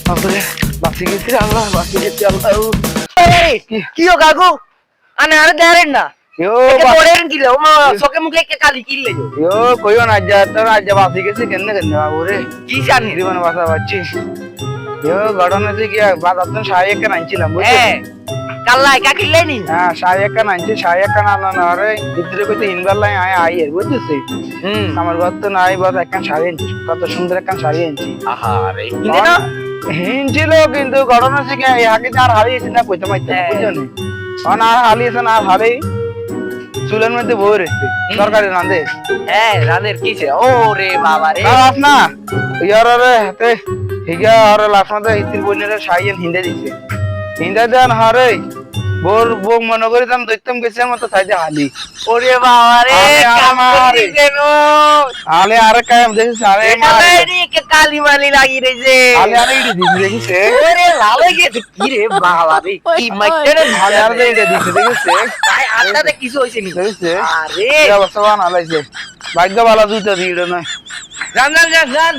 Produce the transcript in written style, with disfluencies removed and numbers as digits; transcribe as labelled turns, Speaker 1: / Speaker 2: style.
Speaker 1: বাপরে বাঁচি গেছি রে আল্লাহ, বাঁচি গেছি আল্লাহ।
Speaker 2: কি ও কাকু আনে আরে দেরেন না
Speaker 1: ইয়ো
Speaker 2: পড়েন কিলে ও চোখে মুখে কে কালি কিলে
Speaker 1: ইয়ো কইও না, যা তোর আজ বাঁচি গেছি কেন কেন বাবু রে,
Speaker 2: কি জানি
Speaker 1: জীবন বাঁচা পাচ্ছি। ইয়ো ঘটনা যে কি বাজার তো 1.5 আনছিলাম বুঝলি।
Speaker 2: হ্যাঁ কাল্লাই কা কিলে নি
Speaker 1: হ্যাঁ 1.5 আনছি, 1.5 আনা না রে ভিতরে কইতে ইনভার লাই আই এর বুঝছিস। আমার ঘর তো নাই, বস একখান শাড়ি আনছি, কত সুন্দর একখান শাড়ি আনছি।
Speaker 2: আহারে কিনে না
Speaker 1: হিনছিল কিন্তু ঘটনা হচ্ছে কি আগে আর হারিয়েছি না কইতে মাইতে বুঝছো না, আর হারিয়েছে না আর হারে চুলের মধ্যে বই রয়েছে তরকারি রাঁধে।
Speaker 2: হ্যাঁ রানের কিছে ও রে বাবা রে
Speaker 1: লাস না ইয়ার রে হাতে হিগা আর লাস না ইতির বইনের শাড়ি হিন্দে দিছে, হিন্দে দেন হারে বোর বউ মনে করি দাম দেখতাম গেছে মতো সাইডে হালি।
Speaker 2: ওরে বাবা রে
Speaker 1: আমারে
Speaker 2: কেন
Speaker 1: আলে আরে কাম দেখিস আরে
Speaker 2: এখানে রে কে কালি মালি লাগি রইছে
Speaker 1: আলে আরে ইডি দিছে দেখিস
Speaker 2: ওরে লাল হয়ে গেছে কি রে বাবা রে কি মাইতে রে
Speaker 1: আলে আরে ইডি দিছে দেখিস
Speaker 2: ভাই আটাতে কিছু হইছে নি
Speaker 1: দেখিস
Speaker 2: আরে
Speaker 1: এই অবস্থা বানালাইছে, ভাগ্য ভালো দুইটা দিল না।
Speaker 2: জান